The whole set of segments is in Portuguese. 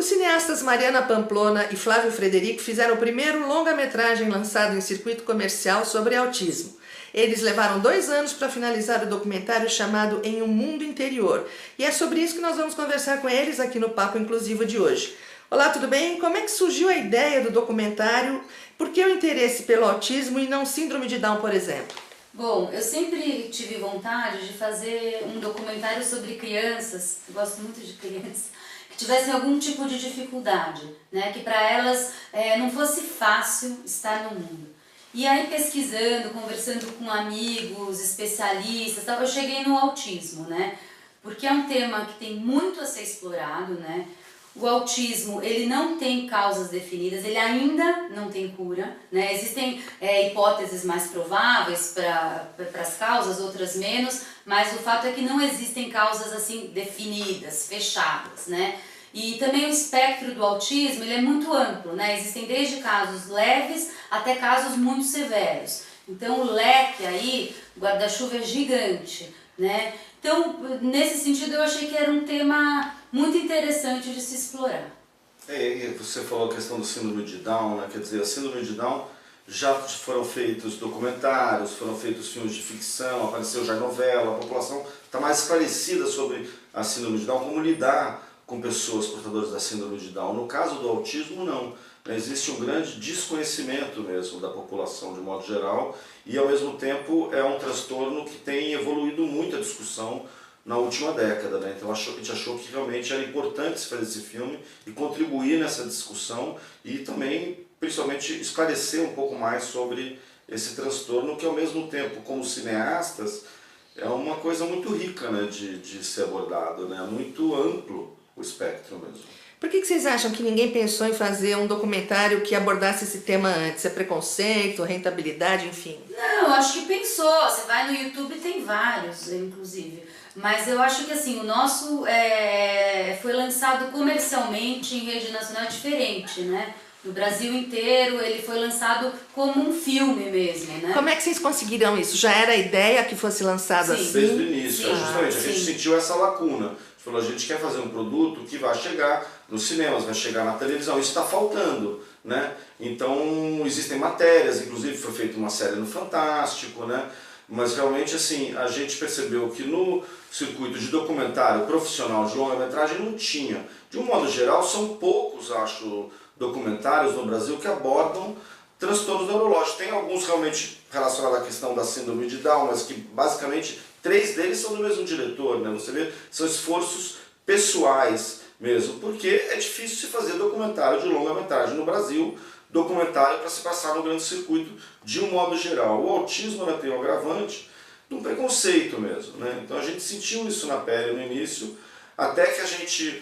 Os cineastas Mariana Pamplona e Flávio Frederico fizeram o primeiro longa-metragem lançado em circuito comercial sobre autismo. Eles levaram 2 anos para finalizar o documentário chamado Em um Mundo Interior. E é sobre isso que nós vamos conversar com eles aqui no Papo Inclusivo de hoje. Olá, tudo bem? Como é que surgiu a ideia do documentário? Por que o interesse pelo autismo e não síndrome de Down, por exemplo? Bom, eu sempre tive vontade de fazer um documentário sobre crianças, eu gosto muito de crianças, que tivessem algum tipo de dificuldade, né? Que para elas não fosse fácil estar no mundo. E aí pesquisando, conversando com amigos, especialistas, eu cheguei no autismo, né? Porque é um tema que tem muito a ser explorado, né? O autismo, ele não tem causas definidas, ele ainda não tem cura, né? Existem hipóteses mais prováveis para as causas, outras menos, mas o fato é que não existem causas assim definidas, fechadas, né? E também o espectro do autismo, ele é muito amplo, né? Existem desde casos leves até casos muito severos. Então o leque aí, o guarda-chuva é gigante, né? Então, nesse sentido, eu achei que era um tema muito interessante de se explorar. E você falou a questão do síndrome de Down, né? Quer dizer, a síndrome de Down já foram feitos documentários, foram feitos filmes de ficção, apareceu já novela, a população está mais esclarecida sobre a síndrome de Down, como lidar com pessoas portadoras da síndrome de Down. No caso do autismo, não. Existe um grande desconhecimento mesmo da população de modo geral e ao mesmo tempo é um transtorno que tem evoluído muito a discussão na última década, né? Então a gente achou que realmente era importante se fazer esse filme e contribuir nessa discussão e também, principalmente, esclarecer um pouco mais sobre esse transtorno que ao mesmo tempo, como cineastas, é uma coisa muito rica, né, de ser abordado, né? Muito amplo o espectro mesmo. Por que vocês acham que ninguém pensou em fazer um documentário que abordasse esse tema antes? É preconceito, rentabilidade, enfim? Não, eu acho que pensou. Você vai no YouTube, tem vários, inclusive. Mas eu acho que assim, o nosso foi lançado comercialmente em rede nacional diferente, né? No Brasil inteiro ele foi lançado como um filme mesmo, né? Como é que vocês conseguiram isso? Já era a ideia que fosse lançado assim? Desde o início, Sim. justamente. A gente sentiu essa lacuna. A gente falou, a gente quer fazer um produto que vai chegar nos cinemas, vai chegar na televisão. Isso está faltando, né? Então existem matérias, inclusive foi feita uma série no Fantástico, né? Mas realmente assim, a gente percebeu que no circuito de documentário profissional de longa-metragem não tinha. De um modo geral, são poucos, acho, documentários no Brasil que abordam transtornos neurológicos. Tem alguns realmente relacionados à questão da síndrome de Down, mas que basicamente 3 deles são do mesmo diretor, né? Você vê, são esforços pessoais mesmo, porque é difícil se fazer documentário de longa-metragem no Brasil, documentário para se passar no grande circuito de um modo geral. O autismo, né, tem um agravante de um preconceito mesmo, né? Então a gente sentiu isso na pele no início, até que a gente,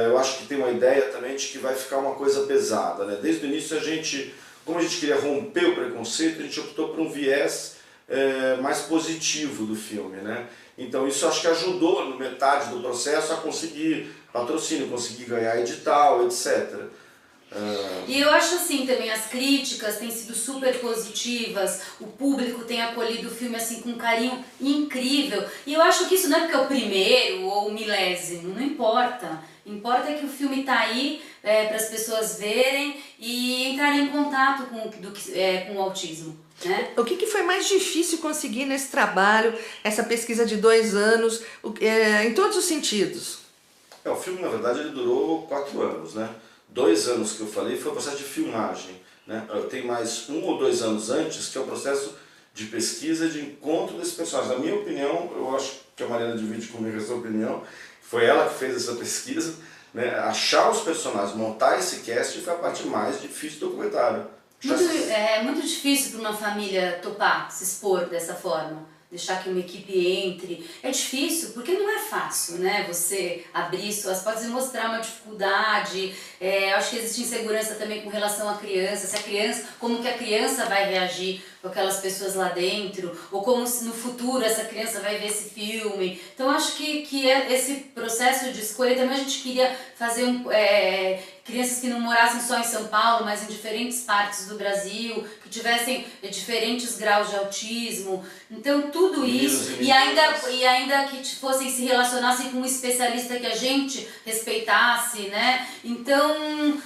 eu acho que tem uma ideia também de que vai ficar uma coisa pesada, né? Desde o início a gente, como a gente queria romper o preconceito, a gente optou por um viés mais positivo do filme, né? Então isso acho que ajudou no metade do processo a conseguir patrocínio, conseguir ganhar edital, etc. E eu acho assim também, as críticas têm sido super positivas, o público tem acolhido o filme assim com um carinho incrível. E eu acho que isso não é porque é o primeiro ou o milésimo, não importa. Importa que o filme está aí para as pessoas verem e entrarem em contato com o autismo, né? O que foi mais difícil conseguir nesse trabalho, essa pesquisa de 2 anos, em todos os sentidos? O filme, na verdade, ele durou 4 anos, né? 2 anos que eu falei foi o processo de filmagem, né? Tem mais 1 ou 2 anos antes, que é o processo de pesquisa, de encontro desses personagens. Na minha opinião, eu acho que a Mariana divide comigo essa opinião, foi ela que fez essa pesquisa, né? Achar os personagens, montar esse cast foi a parte mais difícil do documentário. É muito difícil para uma família topar, se expor dessa forma. Deixar que uma equipe entre. É difícil, porque não é fácil, né? Você abrir suas portas e mostrar uma dificuldade. Acho que existe insegurança também com relação à criança. Como que a criança vai reagir com aquelas pessoas lá dentro, ou como se no futuro essa criança vai ver esse filme. Então acho que esse processo de escolha também a gente queria fazer crianças que não morassem só em São Paulo, mas em diferentes partes do Brasil, que tivessem diferentes graus de autismo. Então tudo isso, e ainda que fossem se relacionassem com um especialista que a gente respeitasse, né? Então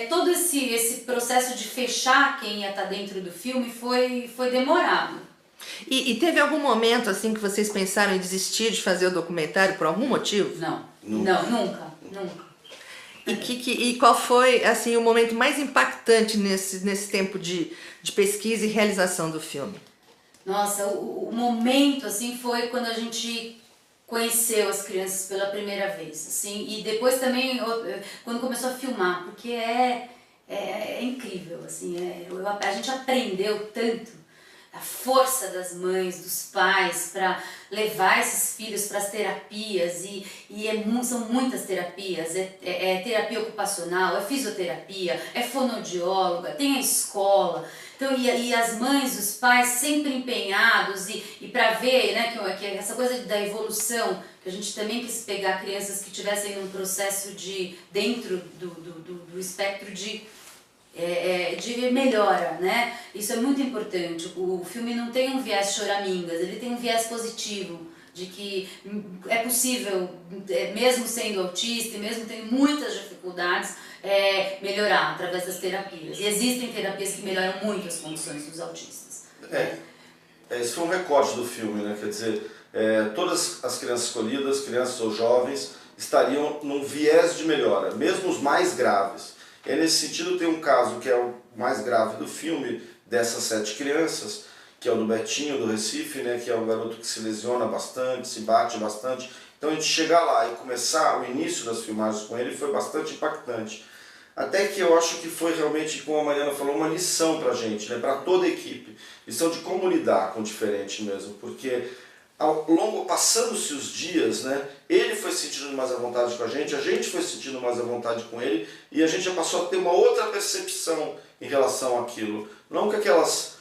todo esse processo de fechar quem ia estar dentro do filme foi demorado. E teve algum momento assim que vocês pensaram em desistir de fazer o documentário por algum motivo? Não, nunca. E qual foi assim o momento mais impactante nesse tempo de pesquisa e realização do filme? Nossa, o momento assim foi quando a gente conheceu as crianças pela primeira vez, assim, e depois também quando começou a filmar, porque é incrível, assim, a gente aprendeu tanto. A força das mães, dos pais para levar esses filhos para as terapias são muitas terapias, é terapia ocupacional, é fisioterapia, é fonoaudióloga, tem a escola, então, e as mães, os pais sempre empenhados e para ver, né, que essa coisa da evolução, que a gente também quis pegar crianças que tivessem um processo dentro do espectro de melhora, né? Isso é muito importante. O filme não tem um viés choramingas, ele tem um viés positivo, de que é possível, mesmo sendo autista e mesmo tendo muitas dificuldades, melhorar através das terapias. E existem terapias que melhoram muito as condições dos autistas. Esse foi um recorte do filme, né? Quer dizer, todas as crianças escolhidas, crianças ou jovens, estariam num viés de melhora, mesmo os mais graves. E nesse sentido tem um caso que é o mais grave do filme, dessas 7 crianças, que é o do Betinho, do Recife, né, que é um garoto que se lesiona bastante, se bate bastante. Então a gente chegar lá e começar o início das filmagens com ele foi bastante impactante. Até que eu acho que foi realmente, como a Mariana falou, uma lição pra gente, né, para toda a equipe. Lição de como lidar com o diferente mesmo, porque passando-se os dias, né, ele foi sentindo mais à vontade com a gente foi sentindo mais à vontade com ele, e a gente já passou a ter uma outra percepção em relação àquilo. Não que aquelas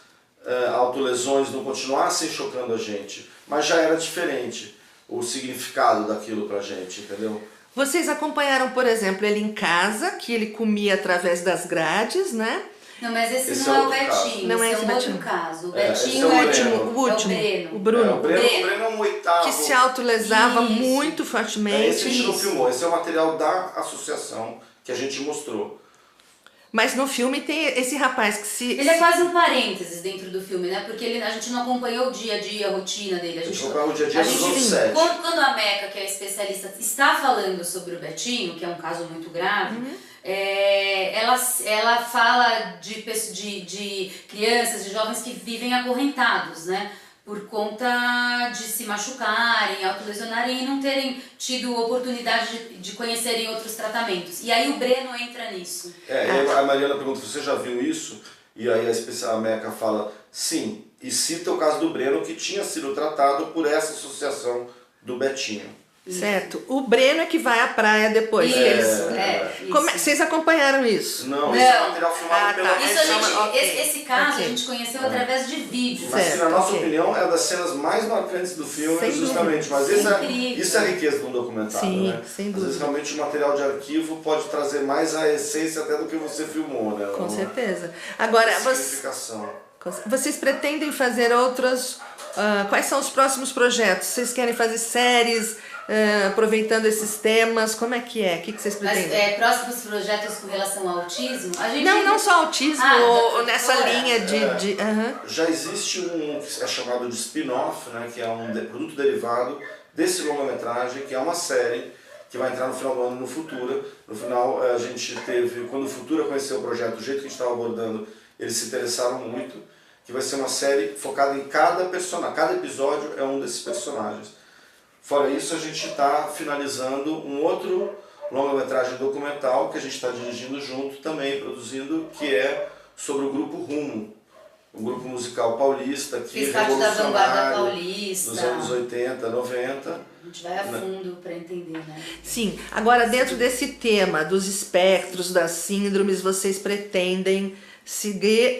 autolesões não continuassem chocando a gente, mas já era diferente o significado daquilo pra gente, entendeu? Vocês acompanharam, por exemplo, ele em casa, que ele comia através das grades, né? Não, mas esse não é o Betinho, não esse é um outro caso. O Betinho o último, o Bruno. O Breno é um oitavo. Que se autolesava muito fortemente. Esse a gente não filmou, esse é o material da associação que a gente mostrou. Mas no filme tem esse rapaz que se... Ele é quase um parênteses dentro do filme, né? Porque a gente não acompanhou o dia a dia, a rotina dele. A gente acompanhou o dia a dia dos outros 7. Quando a Meca, que é a especialista, está falando sobre o Betinho, que é um caso muito grave, ela fala de crianças, de jovens que vivem acorrentados, né? Por conta de se machucarem, autolesionarem e não terem tido oportunidade de conhecerem outros tratamentos. E aí o Breno entra nisso. A Mariana pergunta, você já viu isso? E aí a Meca fala, sim, e cita o caso do Breno, que tinha sido tratado por essa associação do Betinho. Certo. O Breno é que vai à praia depois. Isso. Vocês acompanharam isso? Não, esse é material filmado pela Esse caso a gente conheceu através de vídeo. Mas na nossa opinião é das cenas mais marcantes do filme, justamente. Mas isso é a riqueza de um documentário, né? Sem dúvida. Às vezes realmente o material de arquivo pode trazer mais a essência até do que você filmou, né? Com certeza. Agora, vocês pretendem fazer outras... quais são os próximos projetos? Vocês querem fazer séries... aproveitando esses temas, como é que é? O que vocês pretendem? Mas próximos projetos com relação ao autismo? Não só autismo, ou nessa linha de... Já existe um que é chamado de spin-off, né, que é um produto derivado desse longa-metragem, que é uma série que vai entrar no final do ano no Futura. No final a gente teve, quando o Futura conheceu o projeto do jeito que a gente estava abordando, eles se interessaram muito, que vai ser uma série focada em cada personagem, cada episódio é um desses personagens. Fora isso, a gente está finalizando um outro longa-metragem documental que a gente está dirigindo junto também, produzindo, que é sobre o grupo Rumo, um grupo musical paulista que fez parte da vanguarda paulista dos anos 80, 90. A gente vai a fundo para entender, né? Sim, agora dentro desse tema dos espectros, das síndromes, vocês pretendem seguir,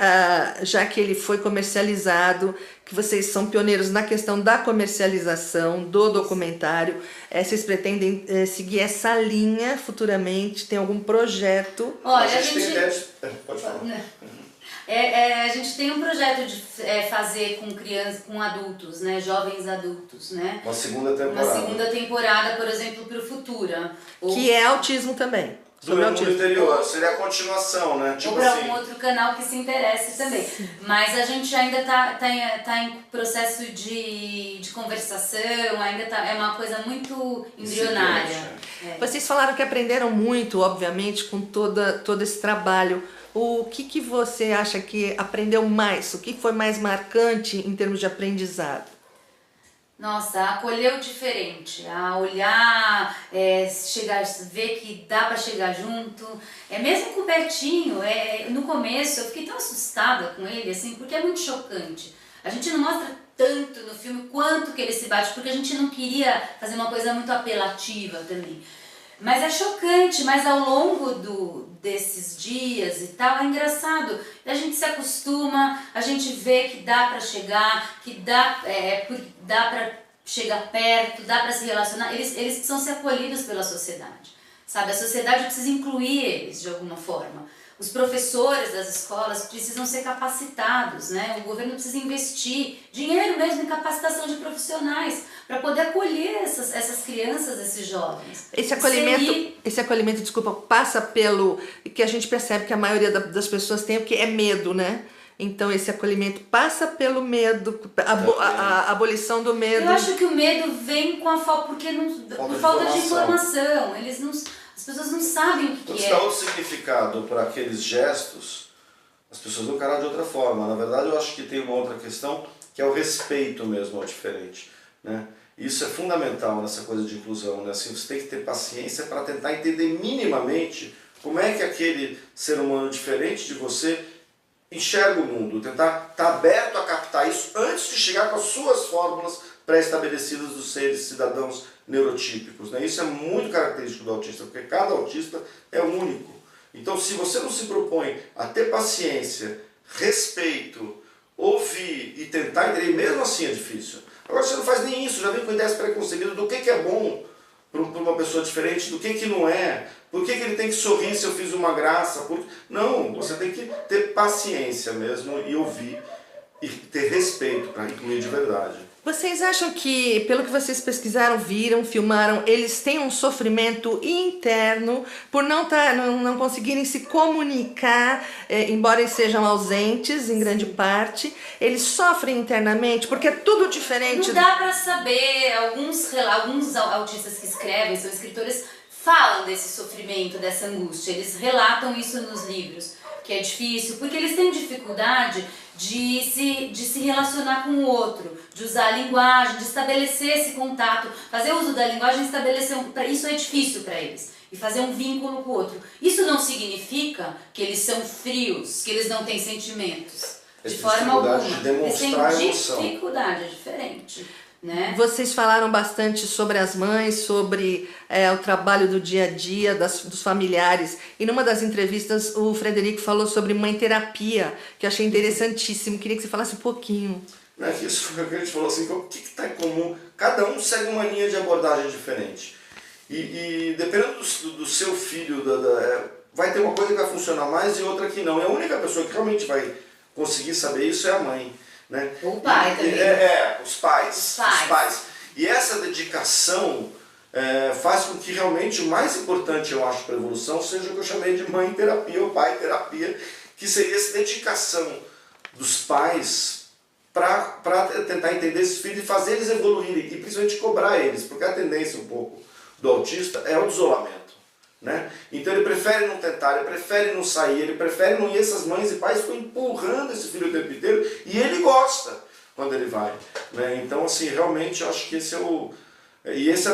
já que ele foi comercializado, que vocês são pioneiros na questão da comercialização do documentário, vocês pretendem seguir essa linha futuramente? Tem algum projeto? Olha, a gente tem ideia Pode falar. A gente tem um projeto de fazer com crianças, com adultos, né, jovens adultos, né? Uma segunda temporada. Uma segunda temporada, por exemplo, para o Futura. Que é autismo também. Do Mundo Interior, seria a continuação, né? Tipo ou para assim, um outro canal que se interesse também. Sim. Mas a gente ainda tá em processo de conversação, ainda é uma coisa muito embrionária. Vocês falaram que aprenderam muito, obviamente, com todo esse trabalho. O que você acha que aprendeu mais? O que foi mais marcante em termos de aprendizado? Nossa, acolher o diferente, a olhar, ver que dá para chegar junto, mesmo com o Betinho, no começo eu fiquei tão assustada com ele, assim, porque é muito chocante. A gente não mostra tanto no filme quanto que ele se bate, porque a gente não queria fazer uma coisa muito apelativa também. Mas é chocante, mas ao longo desses dias e tal, é engraçado. A gente se acostuma, a gente vê que dá para chegar, que dá para chegar perto, dá para se relacionar. Eles precisam ser acolhidos pela sociedade, sabe? A sociedade precisa incluir eles de alguma forma. Os professores das escolas precisam ser capacitados, né? O governo precisa investir dinheiro mesmo em capacitação de profissionais para poder acolher essas crianças, esses jovens. Esse acolhimento, desculpa, passa pelo que a gente percebe que a maioria das pessoas tem, porque é medo, né? Então esse acolhimento passa pelo medo, a abolição do medo. Eu acho que o medo vem com por falta de informação. As pessoas não sabem o que é. Se dá outro significado para aqueles gestos, as pessoas vão encarar de outra forma. Na verdade, eu acho que tem uma outra questão, que é o respeito mesmo ao diferente, né? Isso é fundamental nessa coisa de inclusão, né? Assim, você tem que ter paciência para tentar entender minimamente como é que aquele ser humano diferente de você enxerga o mundo, tentar estar aberto a captar isso antes de chegar com as suas fórmulas pré-estabelecidas dos seres cidadãos neurotípicos, né? Isso é muito característico do autista, porque cada autista é único. Então, se você não se propõe a ter paciência, respeito, ouvir e tentar entender, mesmo assim é difícil. Agora, você não faz nem isso, já vem com ideias preconcebidas do que é bom para uma pessoa diferente, do que não é, por que ele tem que sorrir se eu fiz uma graça. Não, você tem que ter paciência mesmo e ouvir e ter respeito para incluir de verdade. Vocês acham que, pelo que vocês pesquisaram, viram, filmaram, eles têm um sofrimento interno por não conseguirem se comunicar, embora eles sejam ausentes em grande parte? Eles sofrem internamente porque é tudo diferente? Não dá para saber. Alguns autistas que escrevem, são escritores, falam desse sofrimento, dessa angústia. Eles relatam isso nos livros, que é difícil, porque eles têm dificuldade de se relacionar com o outro, de usar a linguagem, de estabelecer esse contato, fazer uso da linguagem, isso é difícil para eles, e fazer um vínculo com o outro. Isso não significa que eles são frios, que eles não têm sentimentos, de forma alguma. Eles têm dificuldade, é diferente. Né? Vocês falaram bastante sobre as mães, sobre o trabalho do dia a dia dos familiares, e numa das entrevistas o Frederico falou sobre mãe terapia, que eu achei interessantíssimo. Queria que você falasse um pouquinho. Isso foi o que a gente falou assim, o que está em comum? Cada um segue uma linha de abordagem diferente, e dependendo do seu filho, vai ter uma coisa que vai funcionar mais e outra que não, e a única pessoa que realmente vai conseguir saber isso é a mãe. Né? O pai também. Os pais. E essa dedicação faz com que realmente o mais importante, eu acho, para a evolução seja o que eu chamei de mãe terapia ou pai terapia, que seria essa dedicação dos pais para tentar entender esses filhos e fazer eles evoluírem e principalmente cobrar eles, porque a tendência um pouco do autista é o isolamento. Né? Então ele prefere não tentar, ele prefere não sair, ele prefere não ir. Essas mães e pais ficam empurrando esse filho o tempo inteiro e ele gosta quando ele vai. Né? Então, assim, realmente eu acho que esse era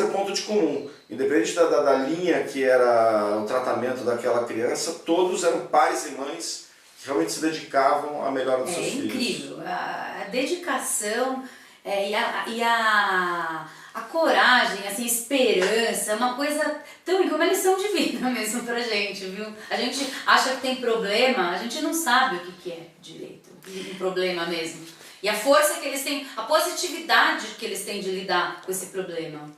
o ponto de comum. Independente da linha que era o tratamento daquela criança, todos eram pais e mães que realmente se dedicavam à melhora dos seus filhos. É incrível. A dedicação e a coragem, assim, esperança, uma coisa tão como uma lição de vida mesmo pra gente, viu? A gente acha que tem problema, a gente não sabe o que é direito, um problema mesmo. E a força que eles têm, a positividade que eles têm de lidar com esse problema.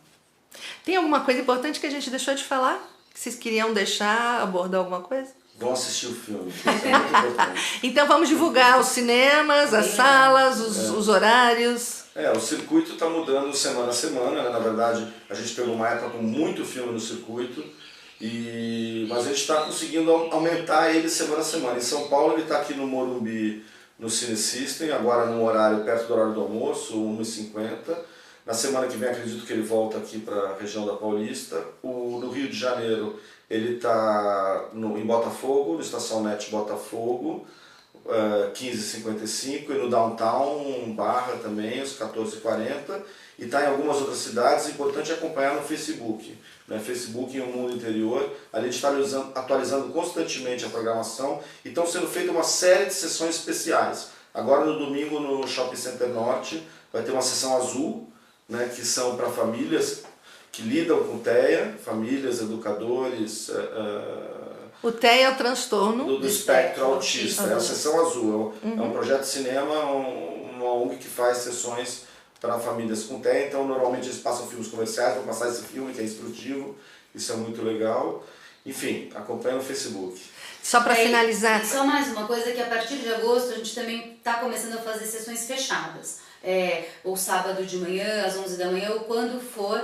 Tem alguma coisa importante que a gente deixou de falar? Que vocês queriam deixar, abordar alguma coisa? Vão assistir o filme, isso é muito importante. Então vamos divulgar os cinemas, as salas, os horários. O circuito está mudando semana a semana, né? Na verdade a gente pegou uma época com muito filme no circuito, mas a gente está conseguindo aumentar ele semana a semana. Em São Paulo ele está aqui no Morumbi, no Cine System, agora no horário perto do horário do almoço, 1h50. Na semana que vem acredito que ele volta aqui para a região da Paulista. No Rio de Janeiro ele está em Botafogo, no Estação Net Botafogo, 15h55, e no Downtown Barra também, às 14h40, e está em algumas outras cidades. Importante acompanhar no Facebook, né? Facebook em um Mundo Interior. Ali a gente está atualizando constantemente a programação e estão sendo feitas uma série de sessões especiais. Agora no domingo no Shopping Center Norte vai ter uma sessão azul, né, que são para famílias que lidam com TEA, famílias, educadores. O TEA é o transtorno do espectro autista, é a sessão azul. É um projeto de cinema, uma ONG que faz sessões para famílias com TEA. Então normalmente eles passam filmes comerciais, vão passar esse filme que é instrutivo, isso é muito legal. Enfim, acompanha no Facebook. Só para finalizar. E só mais uma coisa, que a partir de agosto a gente também está começando a fazer sessões fechadas. Ou sábado de manhã, às 11 da manhã, ou quando for,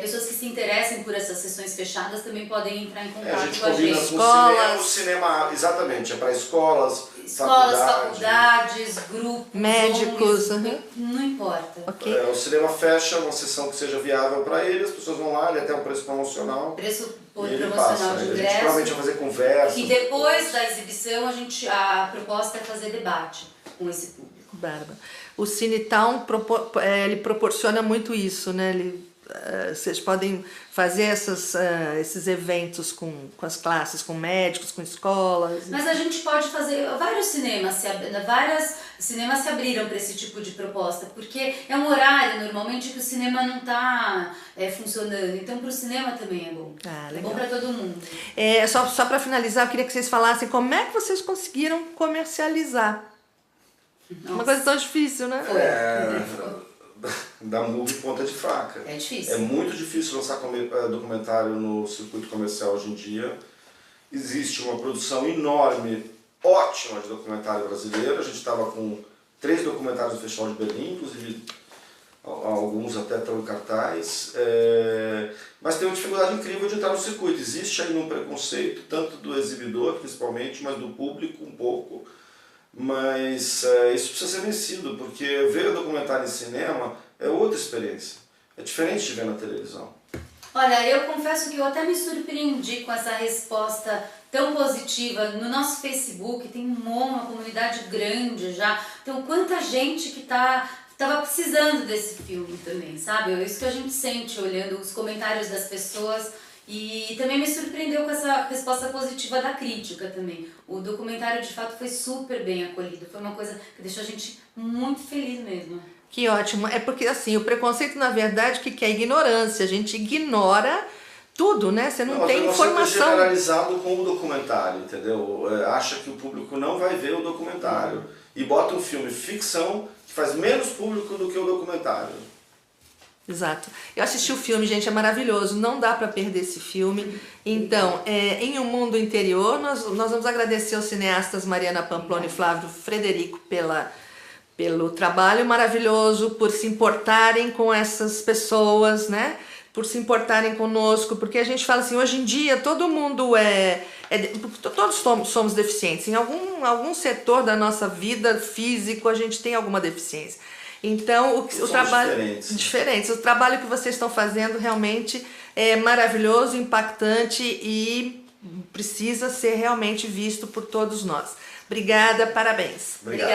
pessoas que se interessem por essas sessões fechadas também podem entrar em contato com a gente. Escolas, o cinema, exatamente, é para escolas, faculdades, grupos, médicos, não importa. Okay. O cinema fecha uma sessão que seja viável para ele, as pessoas vão lá, ele tem um preço promocional. Preço promocional passa, de ingresso. A gente provavelmente vai fazer conversa. E depois da exibição a proposta é fazer debate com esse público. Bárbara. O Cinetown ele proporciona muito isso, né? Vocês podem fazer esses eventos com as classes, com médicos, com escolas. Mas a gente pode fazer, vários cinemas se abriram para esse tipo de proposta, porque é um horário normalmente que o cinema não está funcionando, então para o cinema também é bom. É bom para todo mundo. Só para finalizar, eu queria que vocês falassem como é que vocês conseguiram comercializar. Nossa. Uma coisa tão difícil, né? Da murro em ponta de faca. É difícil. É muito difícil lançar documentário no circuito comercial hoje em dia. Existe uma produção enorme, ótima de documentário brasileiro. A gente estava com 3 documentários no Festival de Berlim, inclusive alguns até estão em cartaz. Mas tem uma dificuldade incrível de entrar no circuito. Existe ainda um preconceito, tanto do exibidor principalmente, mas do público um pouco. Mas isso precisa ser vencido, porque ver o documentário em cinema é outra experiência. É diferente de ver na televisão. Olha, eu confesso que eu até me surpreendi com essa resposta tão positiva. No nosso Facebook tem uma comunidade grande já. Então, quanta gente que estava precisando desse filme também, sabe? É isso que a gente sente olhando os comentários das pessoas. E também me surpreendeu com essa resposta positiva da crítica também. O documentário de fato foi super bem acolhido, foi uma coisa que deixou a gente muito feliz mesmo. Que ótimo, é porque assim, o preconceito na verdade o que é ignorância, a gente ignora tudo, né? Você não tem informação. É generalizado com o documentário, entendeu? Acha que o público não vai ver o documentário e bota um filme ficção que faz menos público do que o documentário. Exato. Eu assisti o filme, gente, é maravilhoso, não dá para perder esse filme. Então, em Um Mundo Interior, nós vamos agradecer aos cineastas Mariana Pamplona e Flávio Frederico pelo trabalho maravilhoso, por se importarem com essas pessoas, né? Por se importarem conosco, porque a gente fala assim, hoje em dia todo mundo todos somos deficientes, em algum setor da nossa vida físico a gente tem alguma deficiência. Então, o trabalho diferentes. O trabalho que vocês estão fazendo realmente é maravilhoso, impactante e precisa ser realmente visto por todos nós. Obrigada, parabéns. Obrigado.